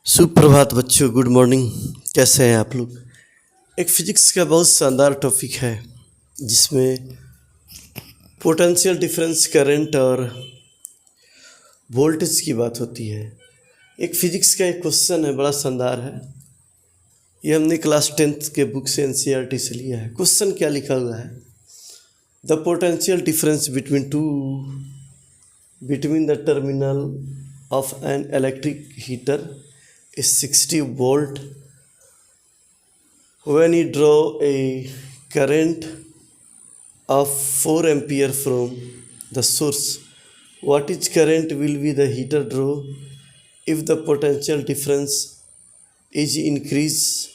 सुप्रभात बच्चों, good morning. कैसे हैं आप लोग? एक फिजिक्स का बहुत शानदार टॉपिक है जिसमें पोटेंशियल डिफरेंस, करंट और वोल्टेज की बात होती है। एक फिजिक्स का एक क्वेश्चन है, बड़ा शानदार है। ये हमने क्लास 10th के बुक से एनसीईआरटी से लिया है। क्वेश्चन क्या लिखा हुआ है? The potential difference between the terminal of an electric heater is 60 volt when you draw a current of 4 ampere from the source. What is current will be the heater draw if the potential difference is increased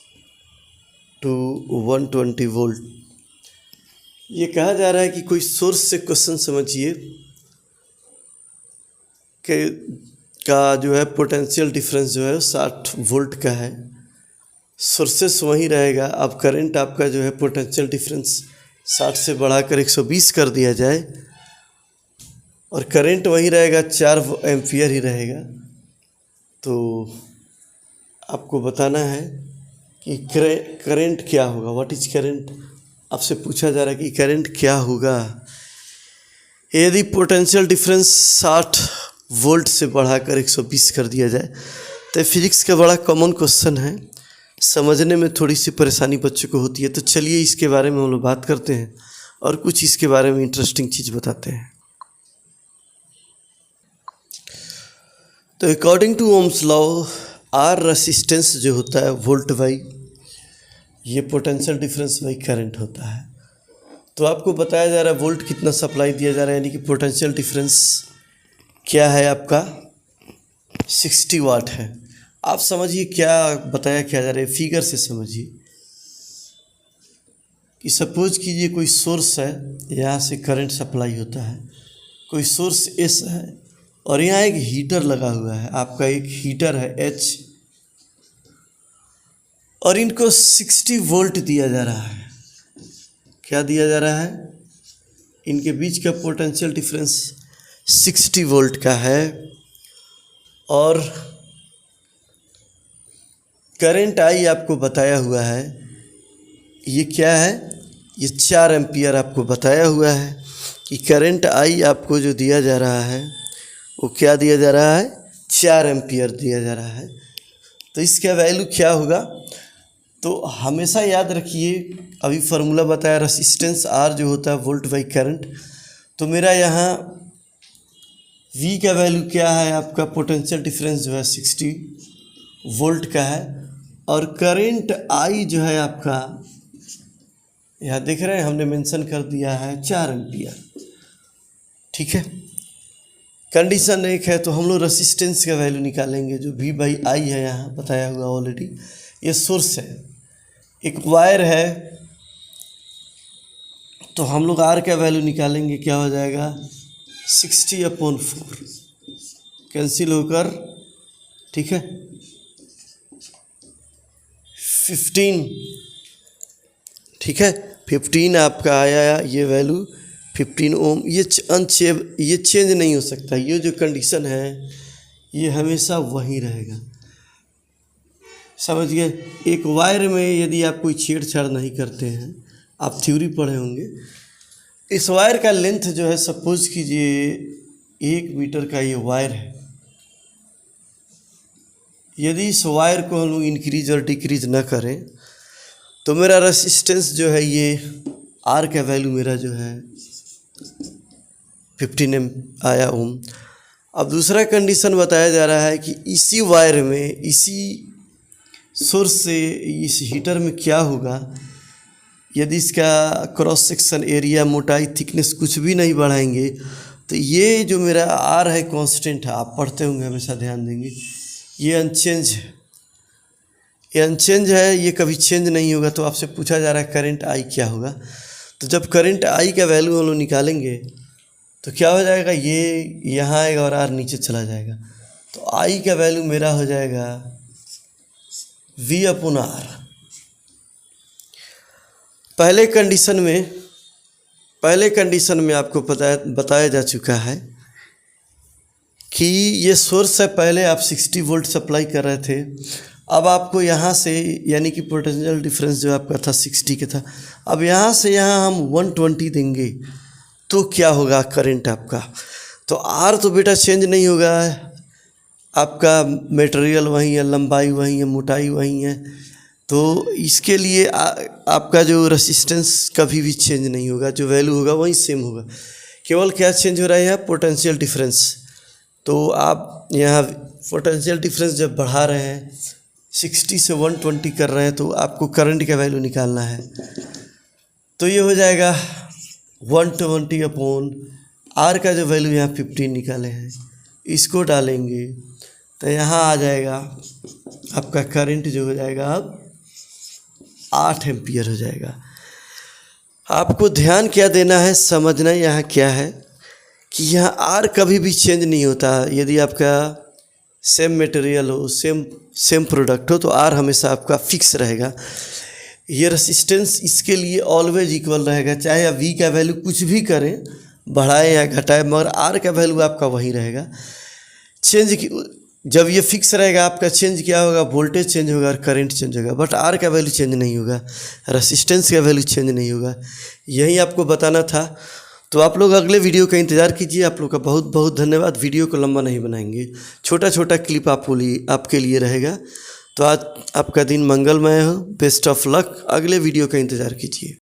to 120 volt? ये कहा जा रहा है कि कोई source से question समझिए कि का जो है पोटेंशियल डिफरेंस जो है 60 वोल्ट का है। सोर्सेस वहीं रहेगा। अब करंट आपका जो है पोटेंशियल डिफरेंस 60 से बढ़ाकर 120 कर दिया जाए और करंट वहीं रहेगा, 4 एम्पियर ही रहेगा। तो आपको बताना है कि करंट क्या होगा। What is current? आपसे पूछा जा रहा है कि करंट क्या होगा यदि पोटेंशियल डिफरेंस 60 वोल्ट से बढ़ाकर 120 कर दिया जाए। तो फिजिक्स का बड़ा कॉमन क्वेश्चन है, समझने में थोड़ी सी परेशानी बच्चों को होती है। तो चलिए इसके बारे में हम लोग बात करते हैं और कुछ इसके बारे में इंटरेस्टिंग चीज़ बताते हैं। तो according to Ohm's law, R resistance जो होता है वोल्ट बाई ये पोटेंशियल डिफरेंस बाई करंट होता है। तो आपको बताया जा रहा है वोल्ट कितना सप्लाई दिया जा रहा है, यानी कि पोटेंशियल डिफरेंस क्या है आपका 60 वाट है। आप समझिए क्या बताया क्या जा रहा है, फिगर से समझिए कि सपोज कीजिए कोई सोर्स है, यहाँ से करंट सप्लाई होता है, कोई सोर्स एस है और यहाँ एक हीटर लगा हुआ है। आपका एक हीटर है एच और इनको 60 वोल्ट दिया जा रहा है। क्या दिया जा रहा है? इनके बीच का पोटेंशियल डिफरेंस 60 वोल्ट का है और करंट आई आपको बताया हुआ है, ये क्या है? ये 4 एम्पियर आपको बताया हुआ है कि करंट आई आपको जो दिया जा रहा है वो क्या दिया जा रहा है? 4 एम्पियर दिया जा रहा है। तो इसका वैल्यू क्या होगा? तो हमेशा याद रखिए, अभी फार्मूला बताया रेसिस्टेंस आर जो होता है वोल्ट बाई करंट। तो मेरा यहाँ V का वैल्यू क्या है? आपका पोटेंशियल डिफरेंस जो है 60 वोल्ट का है और करंट I जो है आपका, यहाँ देख रहे हैं हमने मेंशन कर दिया है 4 एम्पियर। ठीक है, कंडीशन एक है। तो हम लोग रेसिस्टेंस का वैल्यू निकालेंगे जो V बाई I है, यहाँ बताया हुआ ऑलरेडी। ये सोर्स है, एक वायर है, तो हम लोग R का वैल्यू निकालेंगे। क्या हो जाएगा? 60/4 कैंसिल होकर, ठीक है, 15, ठीक है, 15 आपका आया ये वैल्यू 15 ओम। ये चेंज नहीं हो सकता। ये जो कंडीशन है ये हमेशा वहीं रहेगा। समझ गए? एक वायर में यदि आप कोई छेड़छाड़ नहीं करते हैं, आप थ्योरी पढ़े होंगे, इस वायर का लेंथ जो है, सपोज कीजिए 1 मीटर का ये वायर है। यदि इस वायर को हम लोग इंक्रीज और डिक्रीज ना करें तो मेरा रेसिस्टेंस जो है, ये आर का वैल्यू मेरा जो है 15 आया ओम। अब दूसरा कंडीशन बताया जा रहा है कि इसी वायर में, इसी सोर्स से इस हीटर में क्या होगा यदि इसका क्रॉस सेक्शन एरिया, मोटाई, थिकनेस कुछ भी नहीं बढ़ाएंगे। तो ये जो मेरा आर है कांस्टेंट है, आप पढ़ते होंगे, हमेशा ध्यान देंगे, ये अनचेंज है। ये अनचेंज है, ये कभी चेंज नहीं होगा। तो आपसे पूछा जा रहा है करंट आई क्या होगा। तो जब करंट आई का वैल्यू हम लोग निकालेंगे तो क्या हो जाएगा? ये यहाँ आएगा और आर नीचे चला जाएगा। तो आई का वैल्यू मेरा हो जाएगा V/R। पहले कंडीशन में आपको बताया जा चुका है कि ये सोर्स से पहले आप 60 वोल्ट सप्लाई कर रहे थे, अब आपको यहाँ से यानी कि पोटेंशियल डिफरेंस जो आपका था 60 का था, अब यहाँ से यहाँ हम 120 देंगे तो क्या होगा करंट आपका। तो आर तो बेटा चेंज नहीं होगा, आपका मटेरियल वही है, लंबाई वही है, मोटाई वही है, तो इसके लिए आपका जो रेसिस्टेंस कभी भी चेंज नहीं होगा, जो वैल्यू होगा वही सेम होगा। केवल क्या चेंज हो रहा है यहाँ, पोटेंशियल डिफरेंस। तो आप यहाँ पोटेंशियल डिफरेंस जब बढ़ा रहे हैं 60 से 120 कर रहे हैं, तो आपको करंट का वैल्यू निकालना है। तो ये हो जाएगा 120 अपॉन आर का जो वैल्यू यहाँ 15 निकाले हैं, इसको डालेंगे तो यहाँ आ जाएगा आपका करंट जो हो जाएगा अब 8 एम्पियर हो जाएगा। आपको ध्यान क्या देना है, समझना यहाँ क्या है कि यहाँ आर कभी भी चेंज नहीं होता। यदि आपका सेम मटेरियल हो, सेम प्रोडक्ट हो, तो आर हमेशा आपका फिक्स रहेगा। ये रेसिस्टेंस इसके लिए ऑलवेज इक्वल रहेगा, चाहे आप वी का वैल्यू कुछ भी करें, बढ़ाएं या घटाएं, मगर आर का वैल्यू आपका वही रहेगा। जब ये फिक्स रहेगा आपका, चेंज क्या होगा, वोल्टेज चेंज होगा और करंट चेंज होगा, बट आर का वैल्यू चेंज नहीं होगा, रेसिस्टेंस का वैल्यू चेंज नहीं होगा। यही आपको बताना था। तो आप लोग अगले वीडियो का इंतज़ार कीजिए। आप लोग का बहुत बहुत धन्यवाद। वीडियो को लंबा नहीं बनाएंगे, छोटा छोटा क्लिप आपके लिए रहेगा। तो आज आपका दिन मंगलमय हो। Best of luck. अगले वीडियो का इंतज़ार कीजिए।